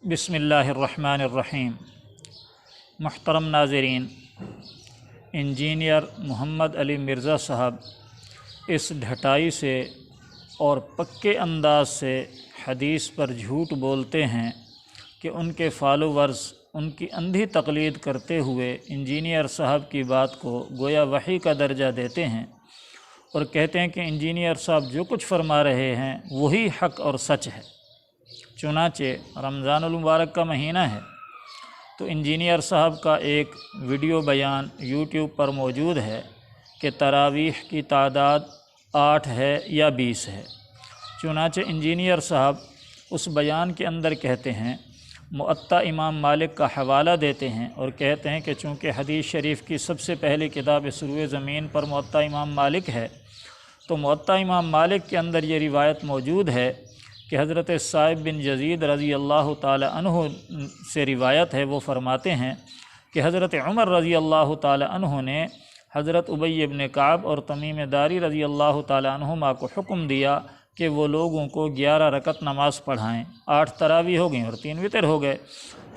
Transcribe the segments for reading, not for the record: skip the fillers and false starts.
बिस्मिल्लाहिर्रहमानिर्रहीम। मुहतरम नाज़रीन, इंजीनियर मोहम्मद अली मिर्ज़ा साहब इस ढटाई से और पक्के अंदाज से हदीस पर झूठ बोलते हैं कि उनके फॉलोवर्स उनकी अंधी तक़लीद करते हुए इंजीनियर साहब की बात को गोया वही का दर्जा देते हैं और कहते हैं कि इंजीनियर साहब जो कुछ फरमा रहे हैं वही हक़ और सच है। चुनाचे रमज़ानुल मुबारक का महीना है तो इंजीनियर साहब का एक वीडियो बयान यूट्यूब पर मौजूद है कि तरावीह की तादाद 8 है या 20 है। चुनाचे इंजीनियर साहब उस बयान के अंदर कहते हैं, मुअत्ता इमाम मालिक का हवाला देते हैं और कहते हैं कि चूँकि हदीस शरीफ की सबसे पहली किताब सुरूए ज़मीन पर मुअत्ता इमाम मालिक है, तो मुअत्ता इमाम मालिक के अंदर ये रिवायत मौजूद है कि हज़रत साइब बिन यज़ीद रज़ी अल्लाह ताला अन्हु से रिवायत है। वो फ़रमाते हैं कि हज़रत उमर रज़ी अल्लाह ताला अन्हु ने हज़रत उबई इब्न काब और तमीम दारी रज़ी अल्लाह ताला अन्हुमा को हुक्म दिया कि वो लोगों को 11 रकत नमाज़ पढ़ाएँ। 8 तरावी हो गई और 3 वितर हो गए।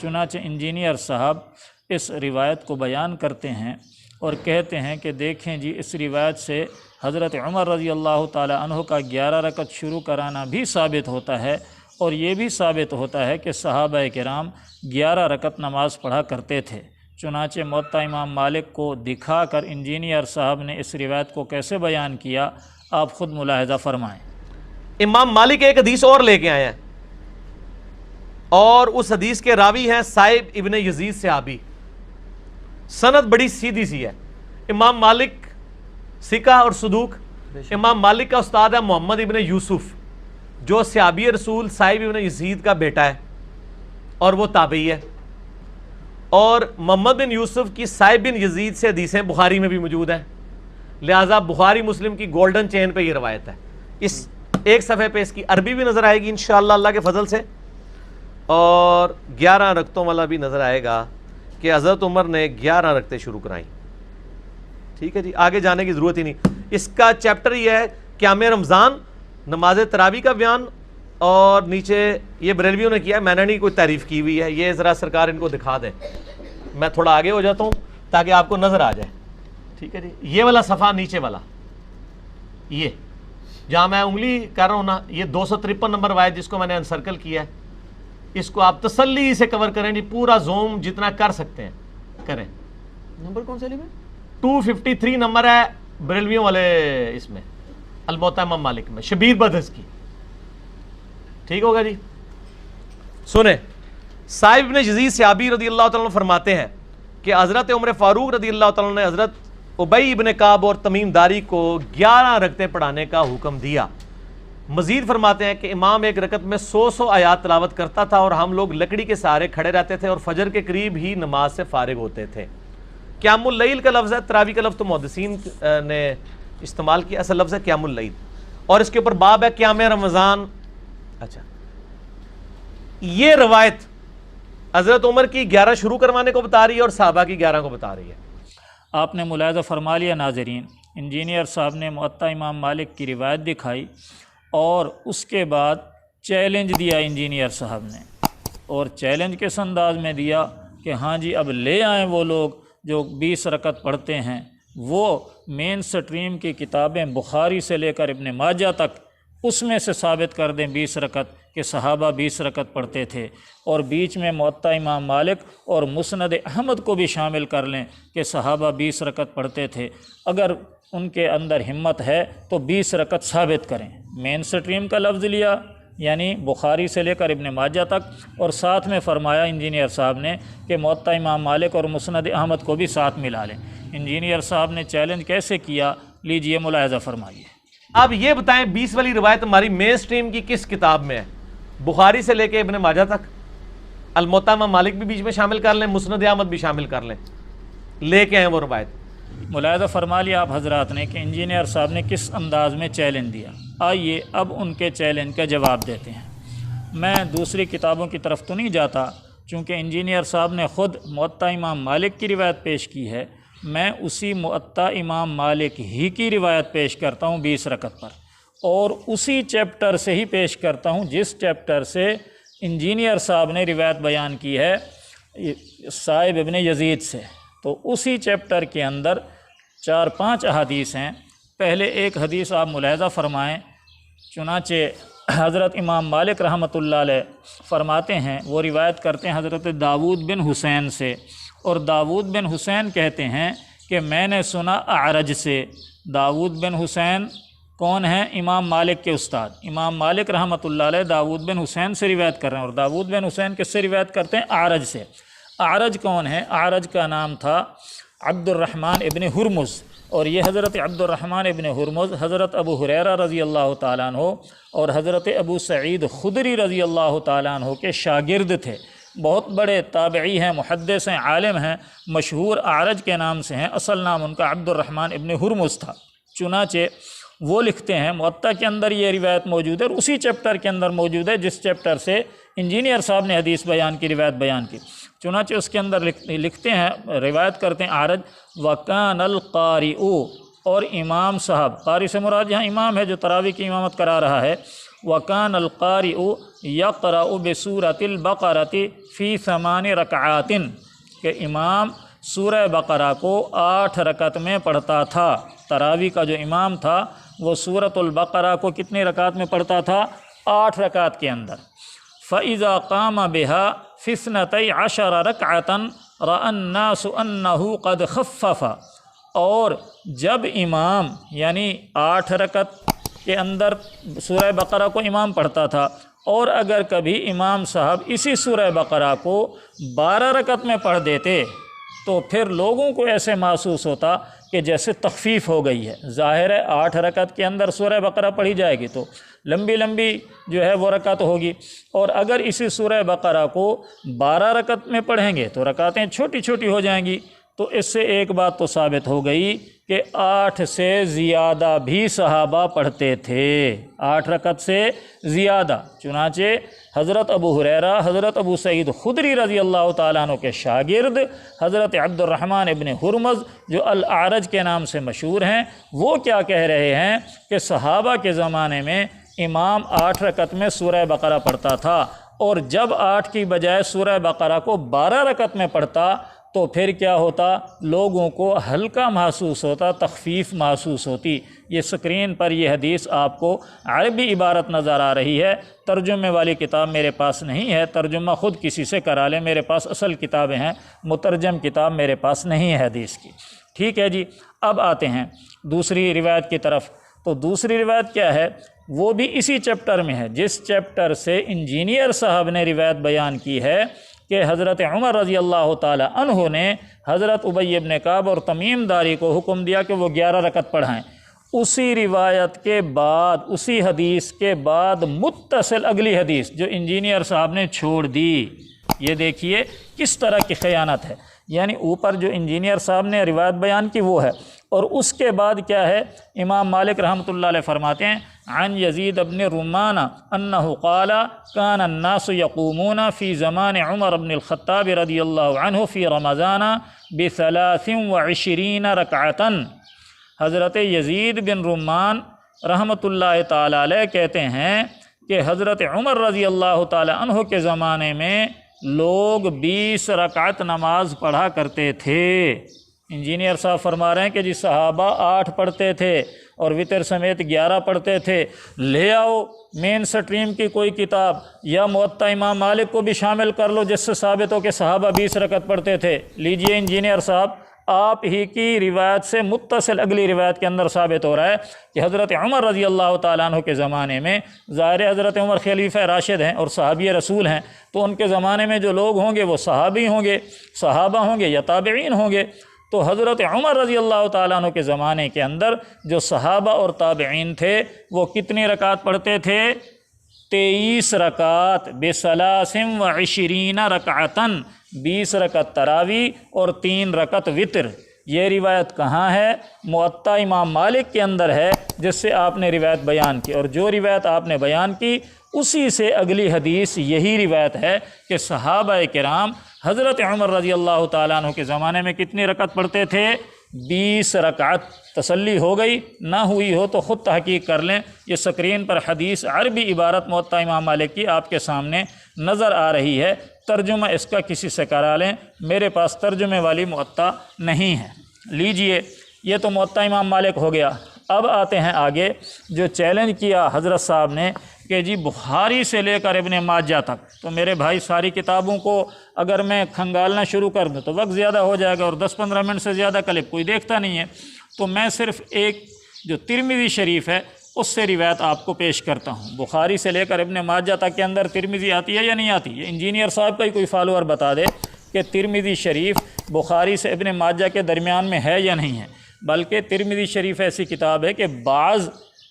चुनाचे इंजीनियर साहब इस रिवायत को बयान करते हैं और कहते हैं कि देखें जी, इस रिवायत से हज़रत उमर रज़ी अल्लाह ताला अन्हु का 11 रकत शुरू कराना भी साबित होता है और ये भी साबित होता है कि सहाबा किराम 11 रकत नमाज़ पढ़ा करते थे। चुनाचे मुअत्ता इमाम मालिक को दिखाकर इंजीनियर साहब ने इस रिवायत को कैसे बयान किया, आप ख़ुद मुलाहिज़ा फ़रमाएँ। इमाम मालिक एक हदीस और लेके आए हैं और उस हदीस के रावी हैं साइब इब्न यजीद सहाबी। सनद बड़ी सीधी सी है। इमाम मालिक सिका और सदूक। इमाम मालिक का उस्ताद है मोहम्मद इब्न यूसुफ, जो सहाबी रसूल साइब इब्न यजीद का बेटा है और वो ताबई है। और मोहम्मद बिन यूसुफ की साइब बिन यजीद से हदीसें बुखारी में भी मौजूद हैं, लिहाजा बुखारी मुस्लिम की गोल्डन चेन पे ये रवायत है। इस एक सफ़े पे इसकी अरबी भी नज़र आएगी इंशाअल्लाह अल्लाह के फजल से, और 11 रकतों वाला भी नज़र आएगा कि हज़रत उमर ने 11 रकतें शुरू कराई। ठीक है जी, आगे जाने की ज़रूरत ही नहीं। इसका चैप्टर ये है क़याम रमज़ान, नमाज तरावी का बयान, और नीचे ये बरेलवियों ने किया है, मैंने नहीं कोई तारीफ़ की हुई है। ये ज़रा सरकार इनको दिखा दें। मैं थोड़ा आगे हो जाता हूँ ताकि आपको नज़र आ जाए। ठीक है जी, ये वाला सफ़ा नीचे वाला, ये जहाँ मैं उंगली कर रहा हूँ ना, ये 253 नंबर वायद जिसको मैंने अनसर्कल किया है, इसको आप तसल्ली से कवर करें जी, पूरा ज़ूम जितना कर सकते हैं करें। नंबर कौन सा लिया? 253 नंबर है बरेलवियों वाले इसमें, अल-मुअत्ता इमाम मालिक में, शबीर बदस की। ठीक होगा जी, सुने। साइब इब्न यजीद सहाबी रज़ी अल्लाह तआला फरमाते हैं कि हज़रत उमर फारूक रज़ी अल्लाह तआला ने हज़रत उबई इब्न काब और तमीम दारी को 11 रकतें पढ़ाने का हुक्म दिया। मजीद फरमाते हैं कि इमाम एक रकत में 100 आयात तिलावत करता था और हम लोग लकड़ी के सहारे खड़े रहते थे और फजर के करीब ही नमाज से फारिग होते थे। क़यामुल लैल का लफ्ज़ है, तरावी का लफ्ज़ तो मुहद्दिसीन ने इस्तेमाल किया, असल लफ्ज़ है क़यामुल लैल, और इसके ऊपर बाब है क़याम रमज़ान। अच्छा, ये रवायत हज़रत उमर की 11 शुरू करवाने को बता रही है और सहाबा की 11 को बता रही है। आपने मुलाहिज़ा फरमा लिया नाज़रीन, इंजीनियर साहब ने मुअत्ता इमाम मालिक की रिवायत दिखाई और उसके बाद चैलेंज दिया इंजीनियर साहब ने, और चैलेंज किस अंदाज में दिया कि हाँ जी, अब ले आएँ वो लोग जो 20 रकत पढ़ते हैं, वो मेन स्ट्रीम की किताबें बुखारी से लेकर इब्न माजा तक, उसमें से साबित कर दें 20 रकत कि सहाबा 20 रकत पढ़ते थे, और बीच में मुअत्ता इमाम मालिक और मुस्नद अहमद को भी शामिल कर लें कि सहाबा 20 रकत पढ़ते थे। अगर उनके अंदर हिम्मत है तो 20 रकत साबित करें। मेन स्ट्रीम का लफ्ज़ लिया यानी बुखारी से लेकर इब्न माजा तक, और साथ में फ़रमाया इंजीनियर साहब ने कि मुअत्ता इमाम मालिक और मुस्नद अहमद को भी साथ मिला लें। इंजीनियर साहब ने चैलेंज कैसे किया, लीजिए मुलाहिज़ा फरमाइए। अब ये बताएं 20 वाली रिवायत हमारी मेन स्ट्रीम की किस किताब में है? बुखारी से लेकर इब्न माजा तक, अल-मुअत्ता इमाम मालिक भी बीच में शामिल कर लें, मुस्नद अहमद भी शामिल कर लें, लेके आए वो रिवायत। मुलाहिज़ा फरमा लिया आप हजरात ने कि इंजीनियर साहब ने किस अंदाज़ में चैलेंज दिया। आइए अब उनके चैलेंज का जवाब देते हैं। मैं दूसरी किताबों की तरफ तो नहीं जाता, चूँकि इंजीनियर साहब ने ख़ुद मुअत्ता इमाम मालिक की रिवायत पेश की है। मैं उसी मुअत्ता इमाम मालिक ही की रिवायत पेश करता हूँ 20 रकत पर, और उसी चैप्टर से ही पेश करता हूँ जिस चैप्टर से इंजीनियर साहब ने रिवायत बयान की है साइब इब्न यजीद से। तो उसी चैप्टर के अंदर 4-5 अहादीस हैं। पहले एक हदीस आप मुलाहज़ा फ़रमाएँ, चुनाचे हज़रत इमाम मालिक रहमतुल्लाह अलैह फ़रमाते हैं, वो रिवायत करते हैं हज़रत दाऊद बिन हुसैन से, और दाऊद बिन हुसैन कहते हैं कि मैंने सुना अरज से। दाऊद बिन हुसैन कौन है? इमाम मालिक के उस्ताद। इमाम मालिक रहमतुल्लाह अलैह दाऊद बिन हुसैन से रिवायत कर रहे हैं, और दाऊद बिन हुसैन किससे रिवायत करते हैं? अरज से। अरज कौन है? अरज का नाम था अब्दुर्रहमान इब्न हुरमुज़, और ये हज़रत अब्दुर्रहमान इब्न हुरमुज़ हज़रत अबू हुरैरा रज़ी अल्लाह ताला अन्हु और हज़रत अबू सईद खुदरी रज़ी अल्लाह ताला अन्हु के शागिर्द थे। बहुत बड़े ताबई हैं, मुहद्दिस हैं, आलिम हैं, मशहूर अरज के नाम से हैं। असल नाम उनका अब्दुर्रहमान इब्न हुरमुज़ था। चुनाचे वो लिखते हैं, मुअत्ता के अंदर ये रिवायत मौजूद है, और उसी चैप्टर के अंदर मौजूद है जिस चैप्टर से इंजीनियर साहब ने हदीस बयान की, रिवायत बयान की। चुनाचे उसके अंदर लिखते हैं, रिवायत करते हैं अरज, वकानल क़ारिउ, और इमाम साहब, क़ारी से मुराद यहाँ इमाम है जो तरावी की इमामत करा रहा है, वकानल क़ारिउ यक़रअु बिसूरतिल बक़रति फ़ी 8 रकआतिन, कि इमाम सूरह बक़रा को 8 रकत में पढ़ता था। तरावी का जो इमाम था वो सूरतुल बक़रा को कितनी रकात में पढ़ता था? 8 रकात के अंदर। फ़इज़ा क़ाम बिहा फ़िस्नतै 10 रकअतन रअन्नासु अन्नहु क़द ख़फ़फ़, और जब इमाम यानी 8 रकत के अंदर सूरह बक़रा को इमाम पढ़ता था, और अगर कभी इमाम साहब इसी सूरह बक़रा को 12 रकत में पढ़ देते तो फिर लोगों को ऐसे महसूस होता कि जैसे तख़फ़ीफ़ हो गई है। ज़ाहिर है 8 रकत के अंदर सूरह बक़रा पढ़ी जाएगी तो लंबी लंबी जो है वो रकत होगी, और अगर इसी सूरह बक़रा को 12 रकत में पढ़ेंगे तो रकातें छोटी छोटी हो जाएंगी। तो इससे एक बात तो साबित हो गई कि 8 से ज़ियादा भी सहाबा पढ़ते थे, 8 रकत से ज़ियादा। चुनाचे हज़रत अबू हुरैरा, हज़रत अबू सईद खुदरी रज़ी अल्लाह ताला अन्हु के शागिर्द हज़रत अब्दुर्रहमान इब्न हुरमुज़ जो अल-अरज के नाम से मशहूर हैं, वो क्या कह रहे हैं कि सहाबा के ज़माने में इमाम 8 रकत में सूरह बक़रा पढ़ता था, और जब 8 की बजाय सूरह बक़रा को 12 रकत में पढ़ता तो फिर क्या होता? लोगों को हल्का महसूस होता, तख़फ़ीफ़ महसूस होती। ये स्क्रीन पर ये हदीस आपको अरबी इबारत नज़र आ रही है। तर्जुमे वाली किताब मेरे पास नहीं है, तर्जुमा ख़ुद किसी से करा लें, मेरे पास असल किताबें हैं, मुतरजम किताब मेरे पास नहीं है हदीस की। ठीक है जी, अब आते हैं दूसरी रिवायत की तरफ। तो दूसरी रिवायत क्या है? वो भी इसी चैप्टर में है जिस चैप्टर से इंजीनियर साहब ने रिवायत बयान की है कि हज़रत उमर रज़ी अल्लाह ताला अन्हु ने हज़रत उबय इब्न काब और तमीम दारी को हुक्म दिया कि वो 11 रकत पढ़ाएँ। उसी रिवायत के बाद, उसी हदीस के बाद मुत्तसिल अगली हदीस जो इंजीनियर साहब ने छोड़ दी। ये देखिए किस तरह की ख़यानत है। यानी ऊपर जो इंजीनियर साहब ने रिवायत बयान की वो है, और उसके बाद क्या है? इमाम मालिक रहमतुल्लाह अलैह फरमाते हैं अन यजीद इब्न रुमान अन्नहु क़ाला कान अन्नासु यक़ूमूना फ़ी ज़मान उमर इब्न अल-ख़त्ताब रज़ियल्लाहु अन्हु फ़ी रमज़ान ब23 रकअतन। हज़रत यजीद बिन रुमान रहमतुल्लाह ताला अलैह कहते हैं कि हज़रत उमर रज़ी अल्लाह ताला अन्हु के ज़माने में लोग 20 रकात नमाज पढ़ा करते थे। इंजीनियर साहब फरमा रहे हैं कि जी सहाबा 8 पढ़ते थे और वितर समेत 11 पढ़ते थे। ले आओ मेन स्ट्रीम की कोई किताब या मुअत्ता इमाम मालिक को भी शामिल कर लो जिससे साबित हो कि सहाबा 20 रकत पढ़ते थे। लीजिए इंजीनियर साहब, आप ही की रिवायत से मुत्तसिल अगली रिवायत के अंदर साबित हो रहा है कि हज़रत उमर रज़ी अल्लाह ताला अन्हु के ज़माने में, ज़ाहिर हज़रत उमर खलीफा राशिद हैं और सहाबी रसूल हैं, तो उनके ज़माने में जो लोग होंगे वो सहाबी होंगे, सहाबा होंगे या ताबिईन होंगे। तो हज़रत उमर रज़ी अल्लाह ताला अन्हु के ज़माने के अंदर जो सहाबा और ताबिईन थे वो कितनी रकात पढ़ते थे? 23 रकात ब23 रकातन, 20 रकत तरावी और 3 रकत वितर। ये रिवायत कहाँ है? मुअत्ता इमाम मालिक के अंदर है जिससे आपने रिवायत बयान की, और जो रिवायत आपने बयान की उसी से अगली हदीस यही रिवायत है कि सहाबा किराम हज़रत उमर रज़ी अल्लाह ताला अन्हु के ज़माने में कितनी रकत पढ़ते थे? 20 رکعت تسلی ہو گئی، نہ ہوئی ہو تو خود تحقیق کر لیں۔ یہ سکرین پر حدیث عربی عبارت موطا امام مالک کی آپ کے سامنے نظر آ رہی ہے، ترجمہ اس کا کسی سے کرا لیں، میرے پاس ترجمے والی موطا نہیں ہے۔ لیجئے، یہ تو موطا امام مالک ہو گیا۔ اب آتے ہیں آگے، جو چیلنج کیا حضرت صاحب نے کہ جی بخاری سے لے کر ابن ماجہ تک، تو میرے بھائی ساری کتابوں کو اگر میں کھنگالنا شروع کر دوں تو وقت زیادہ ہو جائے گا، اور 10-15 منٹ سے زیادہ کلپ کوئی دیکھتا نہیں ہے، تو میں صرف ایک جو ترمذی شریف ہے اس سے روایت آپ کو پیش کرتا ہوں۔ بخاری سے لے کر ابن ماجہ تک کے اندر ترمذی آتی ہے یا نہیں آتی؟ یہ انجینئر صاحب کا ہی کوئی فالوور بتا دے کہ ترمذی شریف بخاری سے ابن ماجہ کے درمیان میں ہے یا نہیں ہے۔ بلکہ ترمذی شریف ایسی کتاب ہے کہ بعض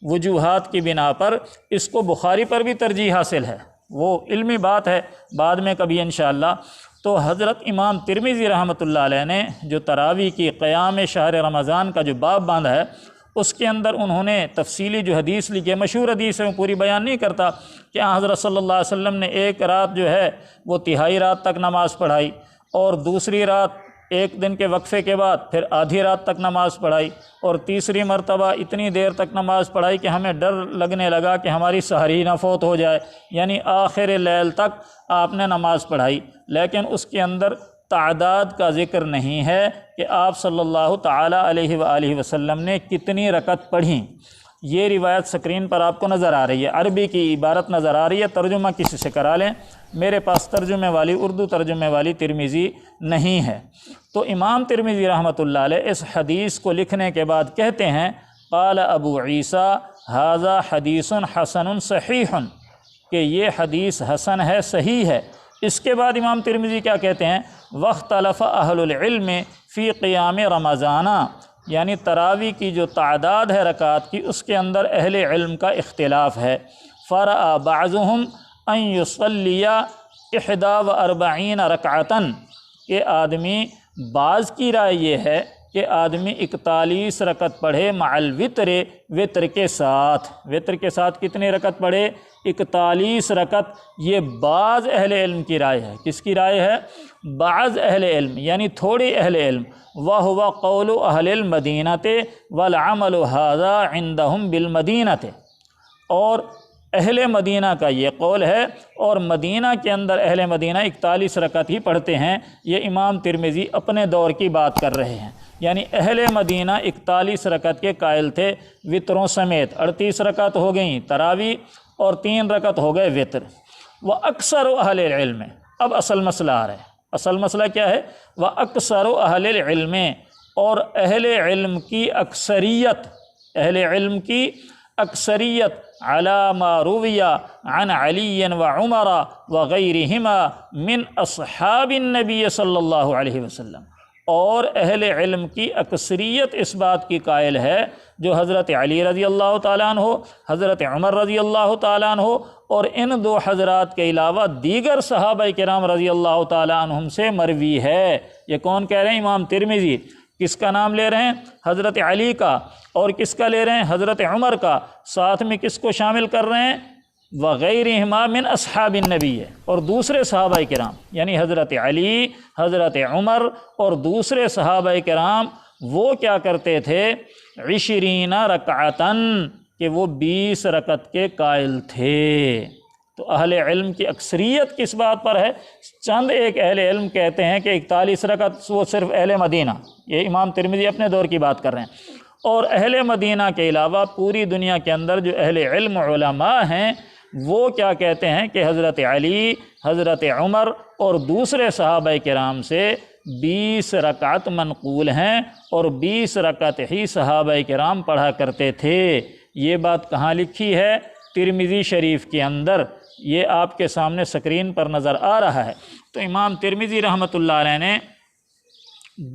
وجوہات کی بنا پر اس کو بخاری پر بھی ترجیح حاصل ہے، وہ علمی بات ہے، بعد میں کبھی انشاءاللہ۔ تو حضرت امام ترمذی رحمۃ اللہ علیہ نے جو تراویح کی قیام شہر رمضان کا جو باب باندھا ہے، اس کے اندر انہوں نے تفصیلی جو حدیث لکھی ہے، مشہور حدیث ہے، میں پوری بیان نہیں کرتا، کہ حضرت صلی اللہ علیہ وسلم نے ایک رات جو ہے وہ تہائی رات تک نماز پڑھائی، اور دوسری رات ایک دن کے وقفے کے بعد پھر آدھی رات تک نماز پڑھائی، اور تیسری مرتبہ اتنی دیر تک نماز پڑھائی کہ ہمیں ڈر لگنے لگا کہ ہماری سحری نہ فوت ہو جائے، یعنی آخر لیل تک آپ نے نماز پڑھائی۔ لیکن اس کے اندر تعداد کا ذکر نہیں ہے کہ آپ صلی اللہ تعالی علیہ وآلہ وسلم نے کتنی رکعت پڑھیں۔ یہ روایت سکرین پر آپ کو نظر آ رہی ہے، عربی کی عبارت نظر آ رہی ہے، ترجمہ کسی سے کرا لیں، میرے پاس ترجمے والی اردو ترجمے والی ترمذی نہیں ہے۔ تو امام ترمذی رحمۃ اللہ علیہ اس حدیث کو لکھنے کے بعد کہتے ہیں قال ابو عیسیٰ ھذا حدیث حسن صحیح، کہ یہ حدیث حسن ہے، صحیح ہے۔ اس کے بعد امام ترمذی کیا کہتے ہیں؟ واختلف اہل العلم فی قیام رمضان، یعنی تراویح کی جو تعداد ہے رکعات کی، اس کے اندر اہل علم کا اختلاف ہے۔ فرأى بعضهم ان یصلی 41 رکعتاً، کہ آدمی، بعض کی رائے یہ ہے کہ آدمی 41 رکعت پڑھے مع الوتر، وطر کے ساتھ۔ وطر کے ساتھ کتنے رکعت پڑھے؟ 41 رکعت۔ یہ بعض اہل علم کی رائے ہے۔ کس کی رائے ہے؟ بعض اہل علم، یعنی تھوڑی اہل علم۔ وَهُوَ قَوْلُ أَهْلِ الْمَدِينَةِ وَالْعَمَلُ هَذَا عِنْدَهُمْ بِالْمَدِينَةِ، اور اہل مدینہ کا یہ قول ہے، اور مدینہ کے اندر اہل مدینہ 41 رکعت ہی پڑھتے ہیں۔ یہ امام ترمذی اپنے دور کی بات کر رہے ہیں، یعنی اہل مدینہ 41 رکعت کے قائل تھے، وطروں سمیت 38 رکعت ہو گئیں تراویح، اور 3 رکعت ہو گئے وطر۔ وَأَكْثَرُ أَهْلِ الْعِلْمِ، اب اصل مسئلہ آ رہا ہے۔ اصل مسئلہ کیا ہے؟ وَأَكْثَرُ أَهْلِ الْعِلْمِ، اور اہل علم کی اکثریت، اہل علم کی اکثریت علی ما روی عن علی وعمر وغیرہما من اصحاب النبی صلی اللہ علیہ وسلم، اور اہل علم کی اکثریت اس بات کی قائل ہے جو حضرت علی رضی اللہ تعالیٰ عنہ، حضرت عمر رضی اللہ تعالیٰ عنہ، اور ان دو حضرات کے علاوہ دیگر صحابہ کرام رضی اللہ تعالیٰ عنہم سے مروی ہے۔ یہ کون کہہ رہے ہیں؟ امام ترمذی۔ کس کا نام لے رہے ہیں؟ حضرت علی کا۔ اور کس کا لے رہے ہیں؟ حضرت عمر کا۔ ساتھ میں کس کو شامل کر رہے ہیں؟ وغیرہما من اصحاب النبی، اور دوسرے صحابہ کرام، یعنی حضرت علی، حضرت عمر اور دوسرے صحابہ کرام وہ کیا کرتے تھے؟ 20 رکعتاً، کہ وہ 20 رکعت کے قائل تھے۔ تو اہل علم کی اکثریت کس بات پر ہے؟ چند ایک اہل علم کہتے ہیں کہ 41 رکعت وہ صرف اہل مدینہ، یہ امام ترمذی اپنے دور کی بات کر رہے ہیں، اور اہل مدینہ کے علاوہ پوری دنیا کے اندر جو اہل علم علماء ہیں وہ کیا کہتے ہیں کہ حضرت علی، حضرت عمر اور دوسرے صحابہ کرام سے 20 رکعت منقول ہیں، اور 20 رکعت ہی صحابہ کرام پڑھا کرتے تھے۔ یہ بات کہاں لکھی ہے؟ ترمذی شریف کے اندر، یہ آپ کے سامنے سکرین پر نظر آ رہا ہے۔ تو امام ترمذی رحمۃ اللہ علیہ نے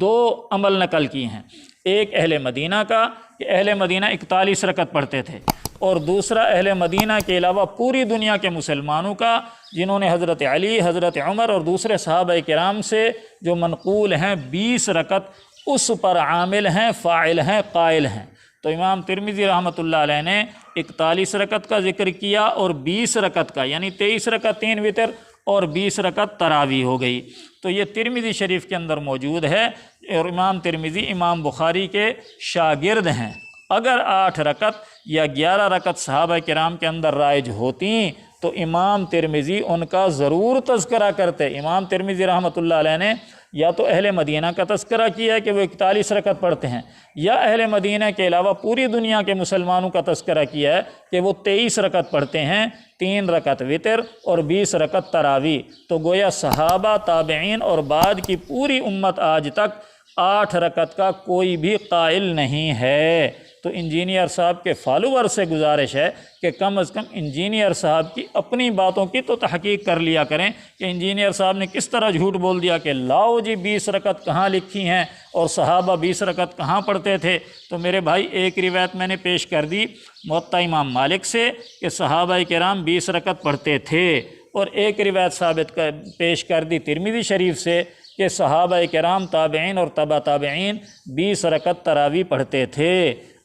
2 عمل نقل کی ہیں، ایک اہل مدینہ کا کہ اہل مدینہ 41 رکعت پڑھتے تھے، اور دوسرا اہل مدینہ کے علاوہ پوری دنیا کے مسلمانوں کا جنہوں نے حضرت علی، حضرت عمر اور دوسرے صحابہ کرام سے جو منقول ہیں 20 رکعت، اس پر عامل ہیں، فاعل ہیں، قائل ہیں۔ تو امام ترمذی رحمۃ اللہ علیہ نے 41 رکعت کا ذکر کیا اور 20 رکعت کا، یعنی 23 رکعت 3 وتر اور 20 رکعت تراویح ہو گئی۔ تو یہ ترمذی شریف کے اندر موجود ہے، اور امام ترمذی امام بخاری کے شاگرد ہیں۔ اگر 8 رکعت یا 11 رکعت صحابہ کرام کے اندر رائج ہوتی تو امام ترمذی ان کا ضرور تذکرہ کرتے۔ امام ترمذی رحمۃ اللہ علیہ نے یا تو اہل مدینہ کا تذکرہ کیا ہے کہ وہ 41 رکعت پڑھتے ہیں، یا اہل مدینہ کے علاوہ پوری دنیا کے مسلمانوں کا تذکرہ کیا ہے کہ وہ 23 رکعت پڑھتے ہیں، 3 رکعت وتر اور 20 رکعت تراویح۔ تو گویا صحابہ، تابعین اور بعد کی پوری امت آج تک 8 رکعت کا کوئی بھی قائل نہیں ہے۔ تو انجینئر صاحب کے فالوور سے گزارش ہے کہ کم از کم انجینئر صاحب کی اپنی باتوں کی تو تحقیق کر لیا کریں کہ انجینئر صاحب نے کس طرح جھوٹ بول دیا کہ لاؤ جی 20 رکعت کہاں لکھی ہیں اور صحابہ 20 رکعت کہاں پڑھتے تھے۔ تو میرے بھائی ایک روایت میں نے پیش کر دی موطا امام مالک سے کہ صحابہ کرام 20 رکعت پڑھتے تھے، اور ایک روایت پیش کر دی ترمذی شریف سے کہ صحابہ کرام، تابعین اور تبع تابعین 20 رکعت تراویح پڑھتے تھے۔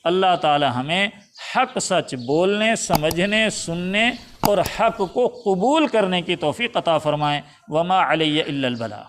اللہ تعالی ہمیں حق سچ بولنے، سمجھنے، سننے اور حق کو قبول کرنے کی توفیق عطا فرمائیں۔ وما علی الا البلاغ۔